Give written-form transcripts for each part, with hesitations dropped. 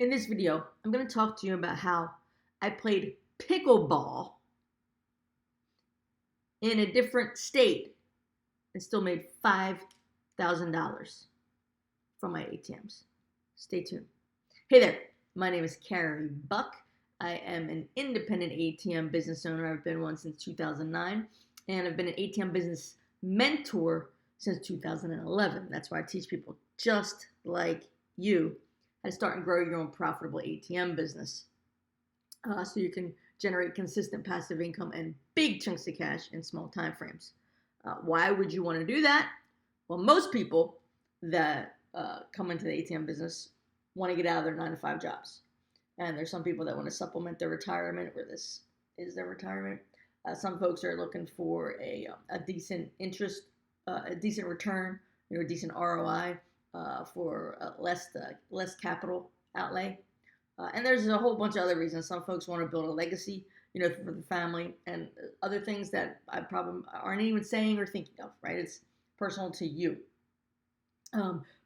In this video, I'm going to talk to you about how I played pickleball in a different state and still made $5,000 from my ATMs. Stay tuned. Hey there, my name is Carey Buck. I am an independent ATM business owner. I've been one since 2009, and I've been an ATM business mentor since 2011. That's why I teach people just like you how to start and grow your own profitable ATM business so you can generate consistent passive income and big chunks of cash in small time frames. Why would you want to do that? Well, most people that come into the ATM business want to get out of their 9 to 5 jobs. And there's some people that want to supplement their retirement, where this is their retirement. Some folks are looking for a decent interest, a decent return, a decent ROI for less capital outlay. And there's a whole bunch of other reasons. Some folks want to build a legacy, for the family, and other things that I probably aren't even saying or thinking of. Right? It's personal to you.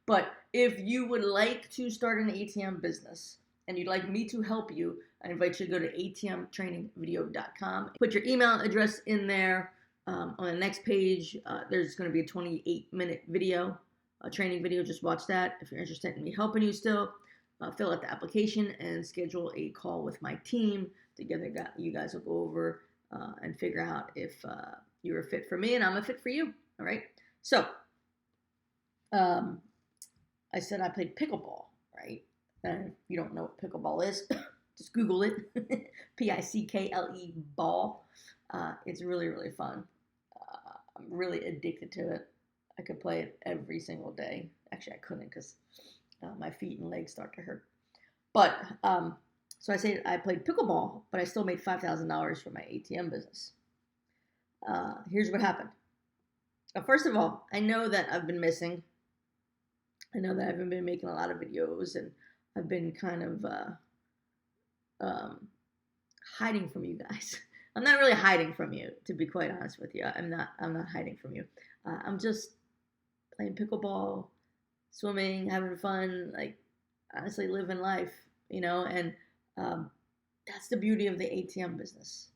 But if you would like to start an ATM business and you'd like me to help you, I invite you to go to atmtrainingvideo.com. Put your email address in there. On the next page, there's going to be a 28-minute video, a training video. Just watch that. If you're interested in me helping you still, fill out the application and schedule a call with my team. Together, you guys will go over and figure out if you're a fit for me and I'm a fit for you. All right? So, I said I played pickleball, right? And if you don't know what pickleball is, just Google it. Pickle ball. It's really, really fun. I'm really addicted to it. I could play it every single day. Actually, I couldn't because my feet and legs start to hurt. But so I say I played pickleball, but I still made $5,000 for my ATM business. Here's what happened. First of all, I know that I've been missing. I know that I haven't been making a lot of videos, and I've been kind of hiding from you guys. I'm not really hiding from you, to be quite honest with you. I'm not hiding from you. I'm just playing pickleball, swimming, having fun, like honestly living life, and that's the beauty of the ATM business.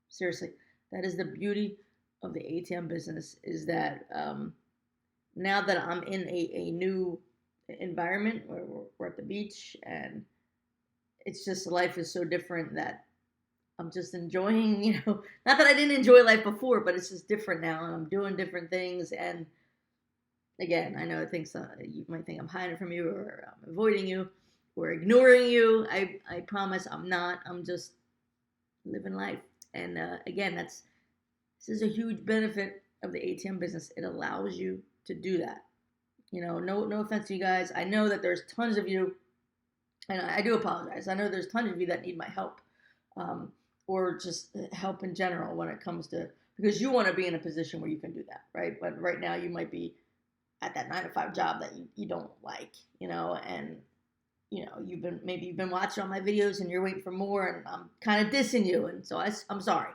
Seriously, that is the beauty of the ATM business, is that now that I'm in a new environment where we're at the beach, and it's just life is so different that I'm just enjoying, not that I didn't enjoy life before, but it's just different now, and I'm doing different things. And again, I know things you might think I'm hiding from you, or I'm avoiding you, or ignoring you. I promise I'm not. I'm just living life. And again, this is a huge benefit of the ATM business. It allows you to do that. No offense to you guys. I know that there's tons of you, and I do apologize. I know there's tons of you that need my help, or just help in general when it comes to, because you want to be in a position where you can do that, right? But right now you might be at that 9 to 5 job that you don't like, and you've been watching all my videos and you're waiting for more, and I'm kind of dissing you, and so I'm sorry.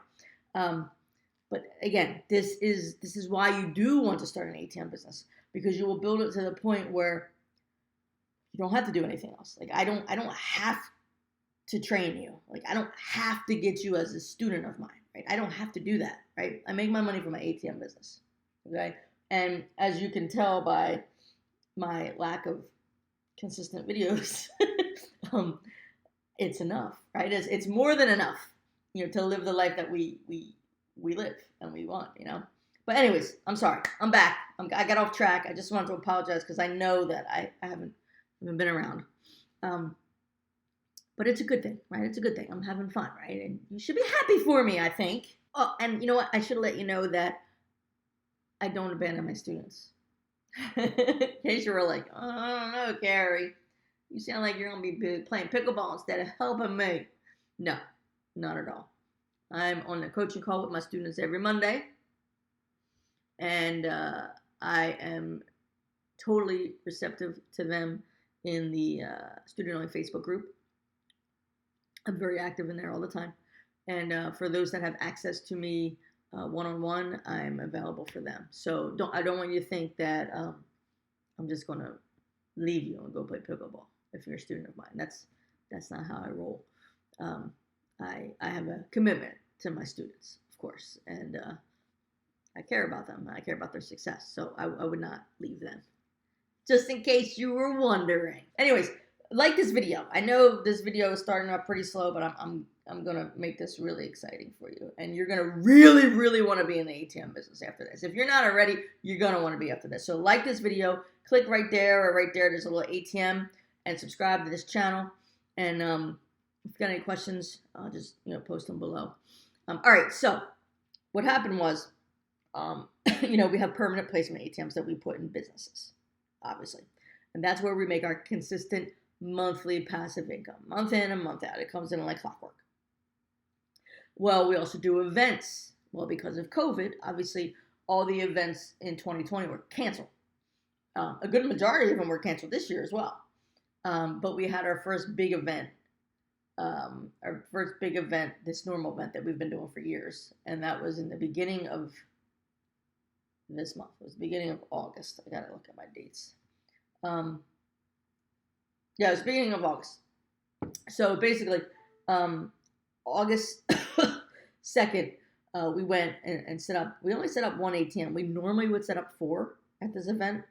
But again, this is why you do want to start an ATM business, because you will build it to the point where you don't have to do anything else. Like I don't have to train you. Like I don't have to get you as a student of mine, right? I don't have to do that, right? I make my money from my ATM business, okay? And as you can tell by my lack of consistent videos, it's enough, right? It's more than enough, to live the life that we live and we want, But anyways, I'm sorry. I'm back. I got off track. I just wanted to apologize because I know that I haven't been around. But it's a good thing, right? It's a good thing. I'm having fun, right? And you should be happy for me, I think. Oh, and you know what? I should let you know that I don't abandon my students. In case you were like, oh, I don't know, Carey. You sound like you're going to be playing pickleball instead of helping me. No, not at all. I'm on a coaching call with my students every Monday. And I am totally receptive to them in the student-only Facebook group. I'm very active in there all the time. And for those that have access to me one-on-one, I'm available for them. So I don't want you to think that I'm just going to leave you and go play pickleball if you're a student of mine. That's not how I roll. I have a commitment to my students, of course, and I care about them. I care about their success, so I would not leave them. Just in case you were wondering. Anyways, like this video. I know this video is starting out pretty slow, but I'm gonna make this really exciting for you, and you're gonna really want to be in the ATM business after this. If you're not already, you're gonna want to be after this. So like this video, click right there or right there. There's a little ATM, and subscribe to this channel. And if you've got any questions, I'll just post them below. All right. So what happened was, we have permanent placement ATMs that we put in businesses, obviously, and that's where we make our consistent monthly passive income, month in and month out. It comes in like clockwork. Well, we also do events. Well, because of COVID, obviously, all the events in 2020 were canceled. A good majority of them were canceled this year as well. But we had our first big event, this normal event that we've been doing for years. And that was in the beginning of this month. It was the beginning of August. I got to look at my dates. Yeah, it was the beginning of August. So basically, August 2nd, we went and set up. We only set up one ATM. We normally would set up 4 at this event.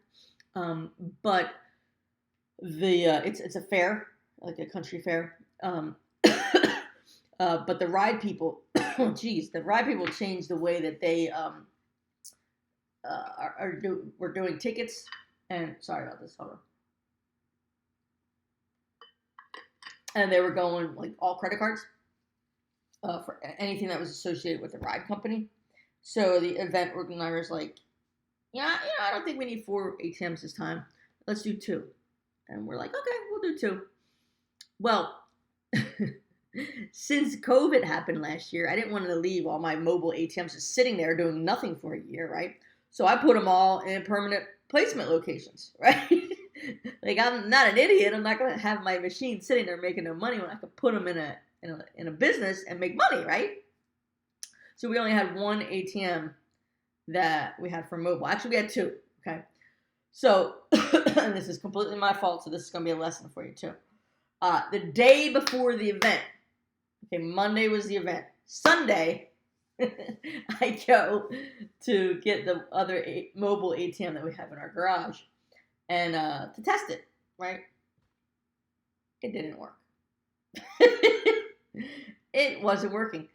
But it's a fair, like a country fair. But the ride people, the ride people changed the way that they were doing tickets. And sorry about this, hold on. And they were going like all credit cards for anything that was associated with the ride company. So the event organizers like, I don't think we need 4 ATMs this time. Let's do 2. And we're like, okay, we'll do 2. Well, since COVID happened last year, I didn't want to leave all my mobile ATMs just sitting there doing nothing for a year, right? So I put them all in permanent placement locations, right? Like, I'm not an idiot. I'm not going to have my machine sitting there making no money when I could put them in a business and make money, right? So we only had 1 ATM that we had for mobile. Actually, we had 2, okay? So, and this is completely my fault, so this is going to be a lesson for you too. The day before the event, okay, Monday was the event. Sunday, I go to get the other mobile ATM that we have in our garage and to test it, right? It didn't work. It wasn't working.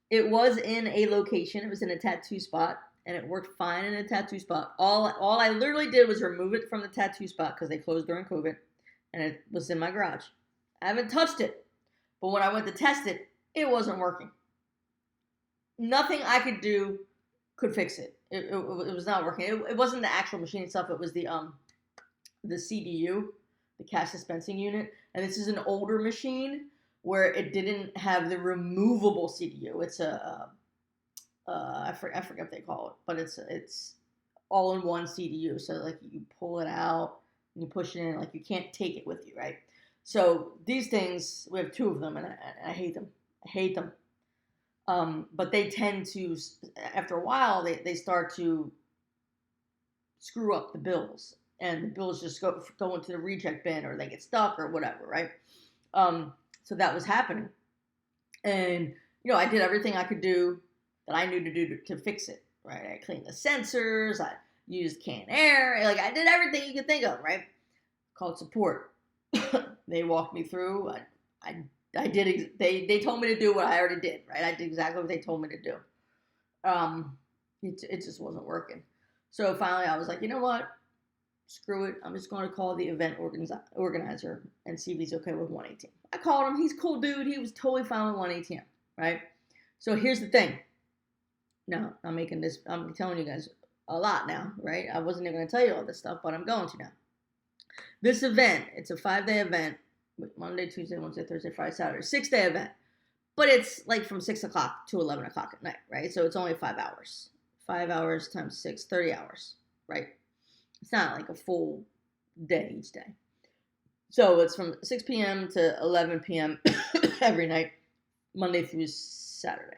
It was in a location. It was in a tattoo spot, and it worked fine in a tattoo spot. All I literally did was remove it from the tattoo spot because they closed during COVID, and it was in my garage. I haven't touched it, but when I went to test it, it wasn't working. Nothing I could do could fix it. It was not working. It wasn't the actual machine itself. It was the CDU, the cash dispensing unit, and this is an older machine where it didn't have the removable CDU. It's I forget what they call it, but it's all-in-one CDU. So like you pull it out and you push it in, like you can't take it with you, right? So these things, we have 2 of them, and I hate them. I hate them. But they tend to, after a while, they start to screw up the bills, and the bills just go into the reject bin, or they get stuck, or whatever, right? So that was happening, and I did everything I could do that I knew to do to fix it, right? I cleaned the sensors, I used canned air, like I did everything you could think of, right? Called support. They walked me through. I did. They told me to do what I already did, right? I did exactly what they told me to do. It just wasn't working. So finally, I was like, you know what? Screw it. I'm just going to call the event organizer and see if he's okay with 1 ATM. I called him. He's a cool dude. He was totally fine with 1 ATM, right? So here's the thing. Now, I'm telling you guys a lot now, right? I wasn't even going to tell you all this stuff, but I'm going to now. This event, it's a 5-day event. Monday, Tuesday, Wednesday, Thursday, Friday, Saturday, 6-day event. But it's like from 6 o'clock to 11 o'clock at night, right? So it's only 5 hours. 5 hours times 6, 30 hours, right? It's not like a full day each day. So it's from 6 p.m. to 11 p.m. every night, Monday through Saturday.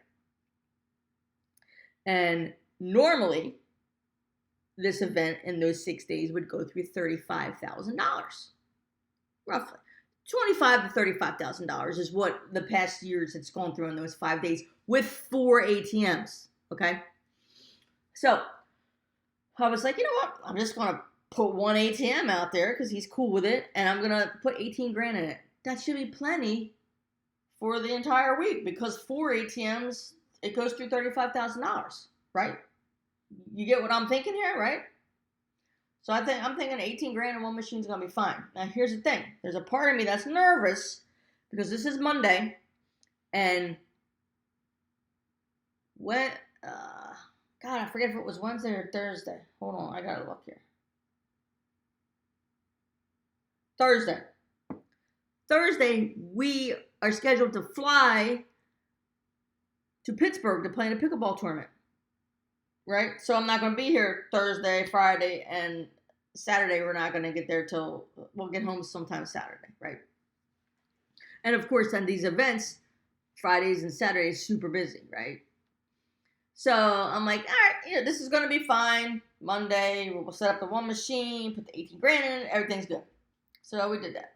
And normally, this event in those 6 days would go through $35,000, roughly. $25,000 to $35,000 is what the past years it's gone through in those 5 days with 4 ATMs. Okay. So I was like, you know what? I'm just going to put one ATM out there because he's cool with it. And I'm going to put 18 grand in it. That should be plenty for the entire week because 4 ATMs, it goes through $35,000, right? You get what I'm thinking here, right? So I'm thinking 18 grand in one machine is going to be fine. Now, here's the thing. There's a part of me that's nervous because this is Monday. And when, God, I forget if it was Wednesday or Thursday. Hold on, I got to look here. Thursday, we are scheduled to fly to Pittsburgh to play in a pickleball tournament. Right? So I'm not going to be here Thursday, Friday, and Saturday. We're not going to get there till we'll get home sometime Saturday, right? And of course, on these events, Fridays and Saturdays, super busy, right? So I'm like, all right, this is going to be fine. Monday, we'll set up the one machine, put the 18 grand in, everything's good. So we did that.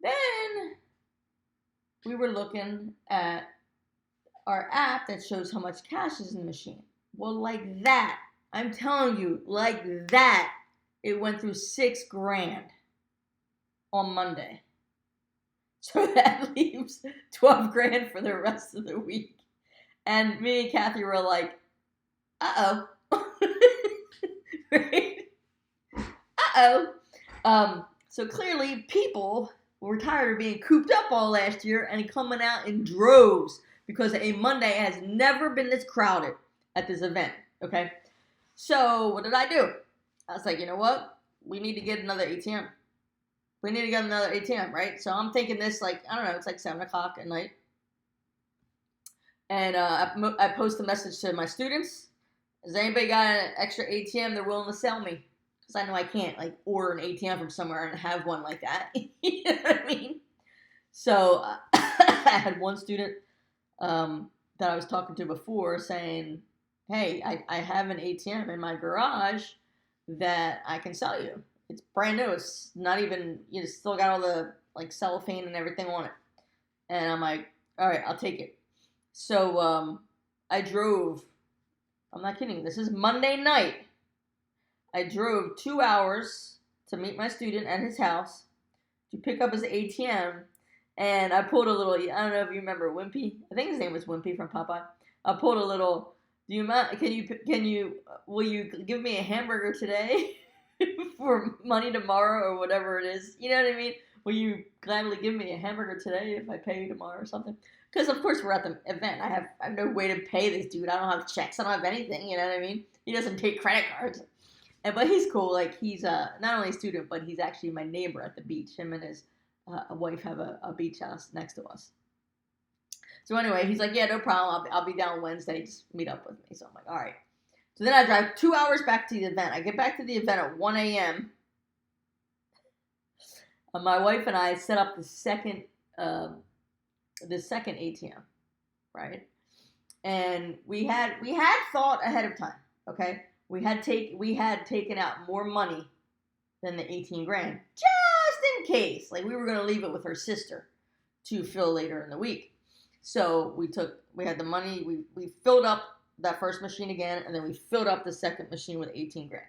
Then we were looking at our app that shows how much cash is in the machine. Well, like that, I'm telling you, like that, it went through 6 grand on Monday. So that leaves 12 grand for the rest of the week. And me and Kathy were like, uh-oh. Right? Uh-oh. So clearly people were tired of being cooped up all last year and coming out in droves because a Monday has never been this crowded at this event, okay? So what did I do? I was like, you know what? We need to get another ATM. We need to get another ATM, right? So I'm thinking this like, I don't know, it's like 7 o'clock at night. And I post a message to my students. Has anybody got an extra ATM they're willing to sell me? Because I know I can't like order an ATM from somewhere and have one like that. You know what I mean? So I had one student that I was talking to before saying, hey, I have an ATM in my garage that I can sell you. It's brand new. It's not even, still got all the like cellophane and everything on it. And I'm like, all right, I'll take it. So I drove, I'm not kidding, this is Monday night. I drove 2 hours to meet my student at his house to pick up his ATM. And I pulled a little, I don't know if you remember Wimpy. I think his name was Wimpy from Popeye. I pulled a little, will you give me a hamburger today for money tomorrow or whatever it is? You know what I mean? Will you gladly give me a hamburger today if I pay you tomorrow or something? Because of course we're at the event. I have no way to pay this dude. I don't have checks. I don't have anything. You know what I mean? He doesn't take credit cards. But he's cool. Like he's not only a student, but he's actually my neighbor at the beach. Him and his wife have a beach house next to us. So anyway, he's like, yeah, no problem. I'll be down Wednesday. Just meet up with me. So I'm like, all right. So then I drive 2 hours back to the event. I get back to the event at 1 a.m. My wife and I set up the second ATM, right? And we had thought ahead of time, okay? We had taken out more money than the 18 grand, just in case. Like we were going to leave it with her sister to fill later in the week. So we had the money, we filled up that first machine again, and then we filled up the second machine with 18 grand.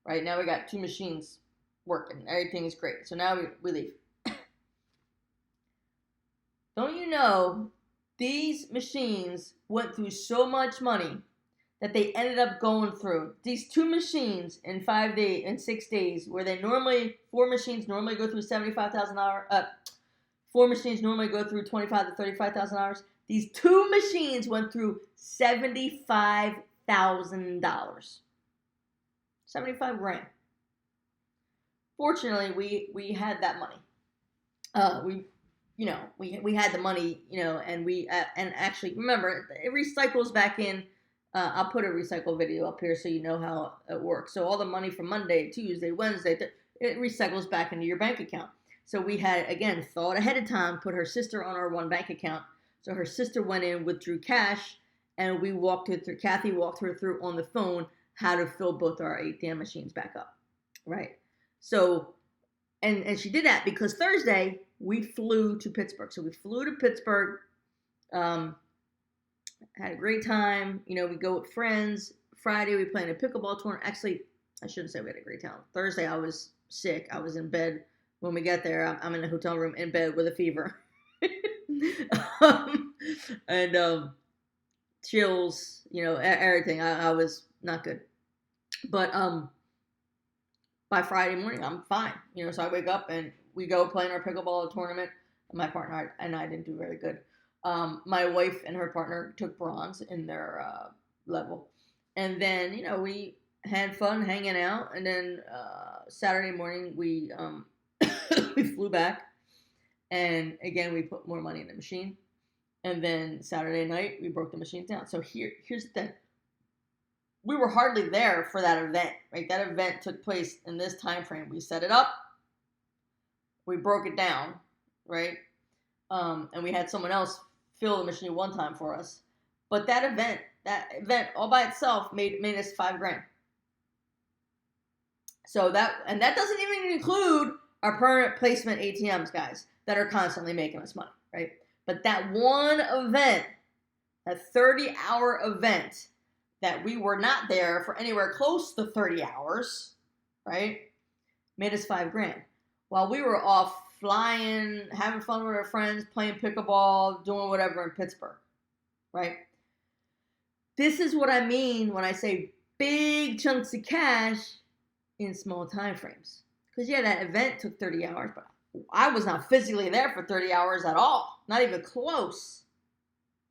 Right? Now we got 2 machines working. Everything is great. So now we leave. Don't you know, these machines went through so much money that they ended up going through these 2 machines in 6 days, where 4 machines normally go through $75,000. 4 machines normally go through $25,000 to $35,000. These 2 machines went through $75,000. 75 grand. Fortunately, we had that money. We had the money, and and actually remember it recycles back in. I'll put a recycle video up here so you know how it works. So all the money from Monday, Tuesday, Wednesday, it recycles back into your bank account. So we had, again, thought ahead of time, put her sister on our one bank account. So her sister went in, withdrew cash, and Kathy walked her through on the phone how to fill both our ATM machines back up, right? So And she did that because Thursday we flew to Pittsburgh. So we flew to Pittsburgh, had a great time. We go with friends. Friday we played a pickleball tournament. Actually, I shouldn't say we had a great time. Thursday I was sick. I was in bed when we got there. I'm in a hotel room in bed with a fever. And chills, everything. I was not good. But by Friday morning, I'm fine. So I wake up and we go play in our pickleball tournament. My partner and I didn't do very good. My wife and her partner took bronze in their level. And then, we had fun hanging out. And then Saturday morning, we we flew back. And again, we put more money in the machine. And then Saturday night, we broke the machine down. So here's the thing. We were hardly there for that event, right? That event took place in this time frame. We set it up. We broke it down, right? And we had someone else fill the machine one time for us. But that event all by itself made us $5,000. So that doesn't even include our permanent placement ATMs, guys, that are constantly making us money, right? But that one event, that 30-hour event that we were not there for anywhere close to 30 hours, right, made us $5,000. While we were off flying, having fun with our friends, playing pickleball, doing whatever in Pittsburgh, right? This is what I mean when I say big chunks of cash in small time frames. Because, yeah, that event took 30 hours, but I was not physically there for 30 hours at all. Not even close,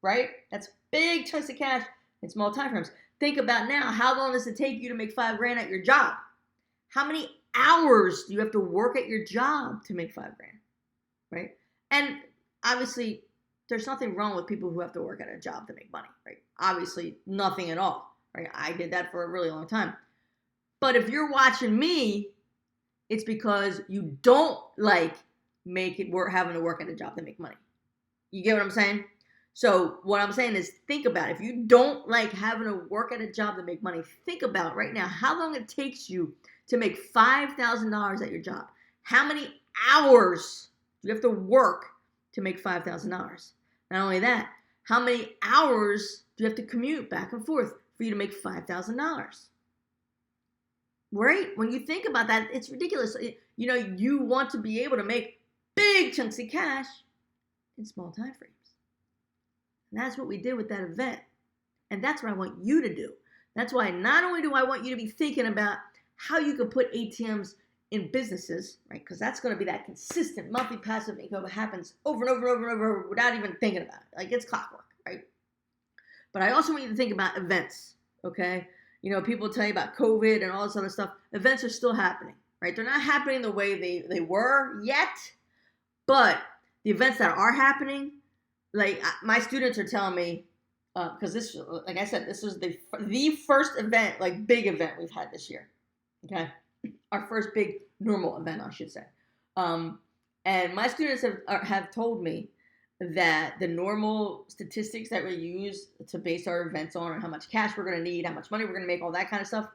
right? That's big chunks of cash in small time frames. Think about now, how long does it take you to make $5,000 at your job? How many hours do you have to work at your job to make $5,000, right? And obviously, there's nothing wrong with people who have to work at a job to make money, right? Obviously, nothing at all, right? I did that for a really long time. But if you're watching me, it's because you don't like having to work at a job to make money. You get what I'm saying? So what I'm saying is, think about it. If you don't like having to work at a job to make money, think about right now how long it takes you to make $5,000 at your job. How many hours do you have to work to make $5,000? Not only that, how many hours do you have to commute back and forth for you to make $5,000? Right? When you think about that, it's ridiculous. You want to be able to make big chunks of cash in small time frames. And that's what we did with that event. And that's what I want you to do. That's why not only do I want you to be thinking about how you can put ATMs in businesses, right? Because that's going to be that consistent monthly passive income that happens over and over and over and over without even thinking about it. Like it's clockwork, right? But I also want you to think about events, okay? People tell you about COVID and all this other stuff. Events are still happening, right? They're not happening the way they were yet, but the events that are happening, like my students are telling me, because this, like I said, this was the first event, like big event we've had this year, okay? Our first big normal event, I should say. And my students have told me that the normal statistics that we use to base our events on, and how much cash we're going to need, how much money we're going to make, all that kind of stuff,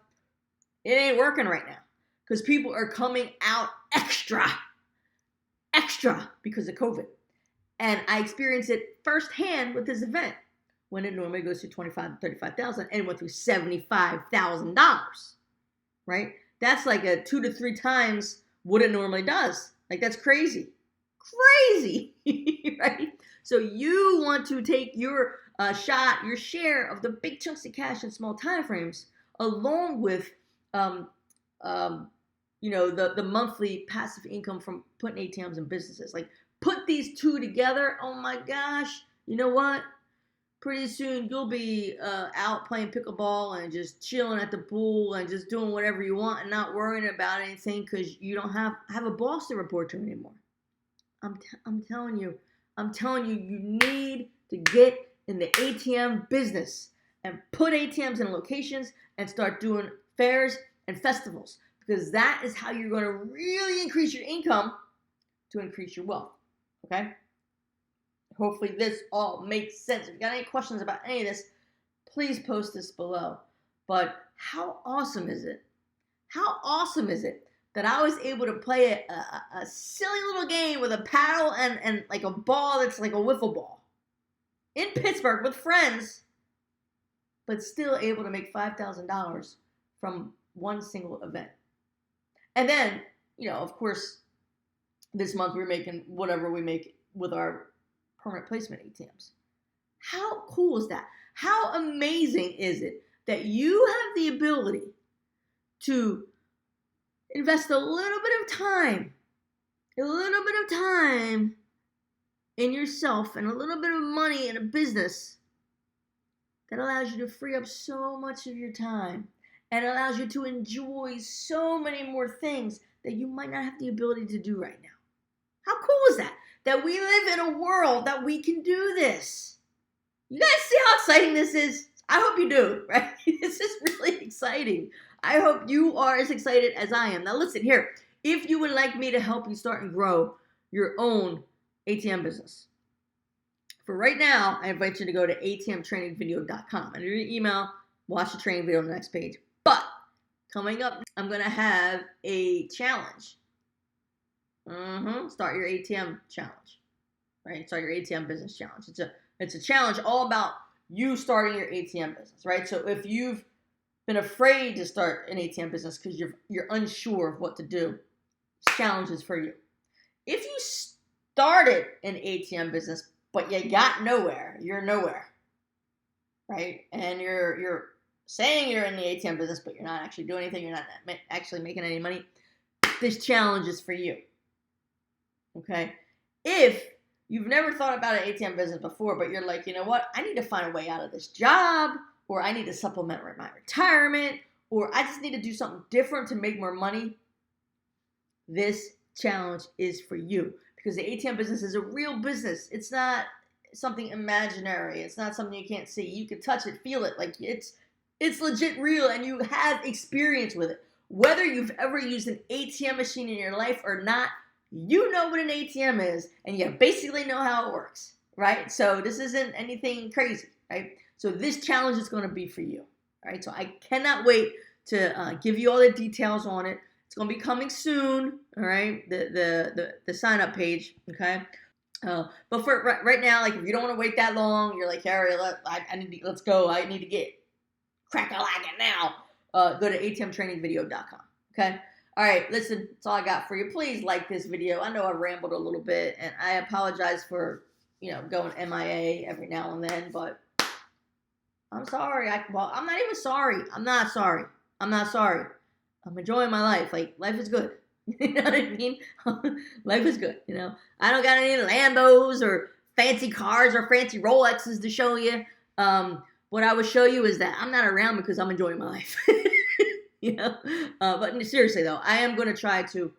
it ain't working right now because people are coming out extra because of COVID. And I experienced it firsthand with this event when it normally goes to $25,000 to $35,000 and it went through $75,000, right? That's like a 2 to 3 times what it normally does. Like that's crazy, right? So you want to take your your share of the big chunks of cash in small time frames, along with, the monthly passive income from putting ATMs in businesses. Like put these two together. Oh my gosh, you know what? Pretty soon you'll be out playing pickleball and just chilling at the pool and just doing whatever you want and not worrying about anything because you don't have a boss to report to anymore. I'm telling you, you need to get in the ATM business and put ATMs in locations and start doing fairs and festivals because that is how you're going to really increase your income to increase your wealth. Okay? Hopefully this all makes sense. If you got any questions about any of this, please post this below. But how awesome is it? How awesome is it that I was able to play a silly little game with a paddle and like a ball that's like a wiffle ball in Pittsburgh with friends, but still able to make $5,000 from one single event. And then, of course, this month we're making whatever we make with our permanent placement ATMs. How cool is that? How amazing is it that you have the ability to invest a little bit of time in yourself and a little bit of money in a business that allows you to free up so much of your time and allows you to enjoy so many more things that you might not have the ability to do right now. How cool is that? That we live in a world that we can do this. You guys see how exciting this is? I hope you do, right? This is really exciting. I hope you are as excited as I am. Now listen here, if you would like me to help you start and grow your own ATM business, for right now, I invite you to go to atmtrainingvideo.com. Under your email, watch the training video on the next page. But coming up, I'm going to have a challenge. Start your ATM challenge, right? Start your ATM business challenge. It's a challenge all about you starting your ATM business, right? So if you've been afraid to start an ATM business because you're unsure of what to do, this challenge is for you. If you started an ATM business but you got nowhere, you're nowhere, right? And you're saying you're in the ATM business, but you're not actually doing anything. You're not actually making any money. This challenge is for you, okay? If you've never thought about an ATM business before, but you're like, you know what? I need to find a way out of this job, or I need to supplement my retirement, or I just need to do something different to make more money. This challenge is for you. Because the ATM business is a real business. It's not something imaginary. It's not something you can't see. You can touch it, feel it. Like it's legit real, and you have experience with it. Whether you've ever used an ATM machine in your life or not, you know what an ATM is, and you basically know how it works, right? So this isn't anything crazy, right? So this challenge is going to be for you, right? So I cannot wait to give you all the details on it. It's going to be coming soon, all right? The sign up page, okay? But for right now, like if you don't want to wait that long, you're like, Carey, let's go. I need to get crack-a-lackin' now. Go to atmtrainingvideo.com, okay? All right, listen, that's all I got for you. Please like this video. I know I rambled a little bit, and I apologize for, going MIA every now and then, but I'm sorry. I'm not even sorry. I'm not sorry. I'm enjoying my life. Like, life is good. You know what I mean? Life is good, I don't got any Lambos or fancy cars or fancy Rolexes to show you. What I would show you is that I'm not around because I'm enjoying my life. But seriously, though, I am going to try to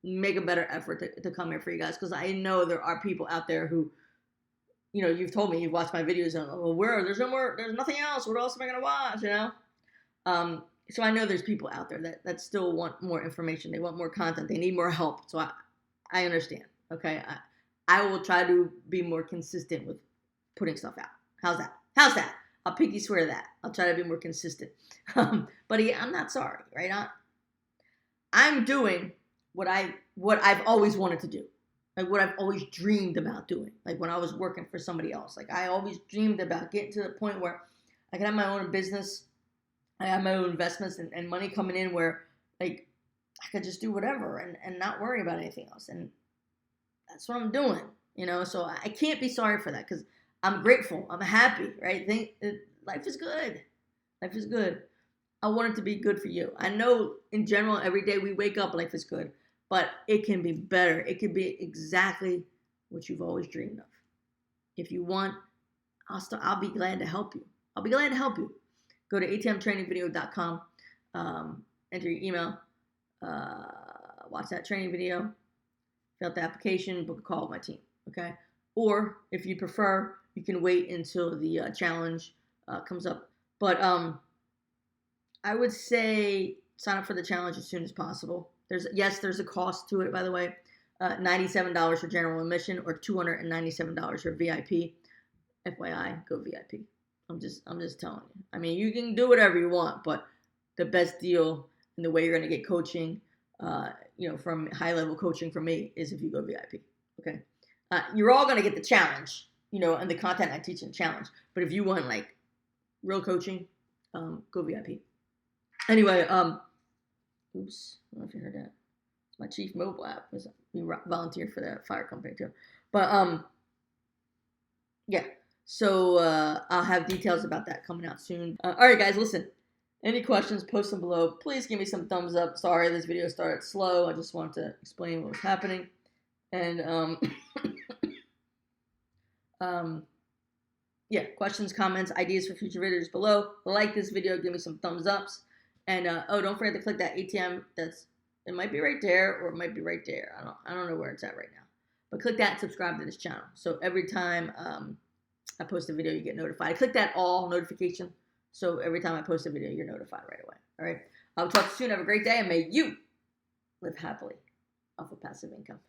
make a better effort to come here for you guys, because I know there are people out there who, you've told me, you've watched my videos, and there's nothing else. What else am I going to watch, So I know there's people out there that still want more information. They want more content. They need more help. So I understand. Okay. I will try to be more consistent with putting stuff out. How's that? I'll pinky swear that. I'll try to be more consistent. But yeah, I'm not sorry, right? I'm doing what I've always wanted to do. Like what I've always dreamed about doing. Like when I was working for somebody else. Like I always dreamed about getting to the point where I can have my own business. I have my own investments and money coming in where like I could just do whatever and not worry about anything else. And that's what I'm doing, so I can't be sorry for that, because I'm grateful. I'm happy, right? Life is good. Life is good. I want it to be good for you. I know in general, every day we wake up, life is good, but it can be better. It can be exactly what you've always dreamed of. If you want, I'll be glad to help you. Go to atmtrainingvideo.com, enter your email, watch that training video, fill out the application, book a call with my team, okay? Or if you prefer, you can wait until the challenge comes up. But I would say sign up for the challenge as soon as possible. There's a cost to it, by the way. $97 for general admission or $297 for VIP. FYI, go VIP. I'm just telling you. I mean, you can do whatever you want, but the best deal And the way you're going to get coaching, from high-level coaching from me is if you go VIP. Okay. You're all going to get the challenge, and the content I teach in challenge. But if you want like real coaching, go VIP. Anyway, oops, I don't know if you heard that. It's my chief mobile app. We volunteer for that fire company too. But yeah. So I'll have details about that coming out soon. All right, guys, listen. Any questions, post them below. Please give me some thumbs up. Sorry, this video started slow. I just wanted to explain what was happening. And yeah, questions, comments, ideas for future videos below. Like this video, give me some thumbs ups. And don't forget to click that ATM. It might be right there or it might be right there. I don't know where it's at right now. But click that and subscribe to this channel. So every time I post a video, you get notified. Click that all notification. So every time I post a video, you're notified right away. All right. I'll talk to you soon. Have a great day, and may you live happily off of passive income.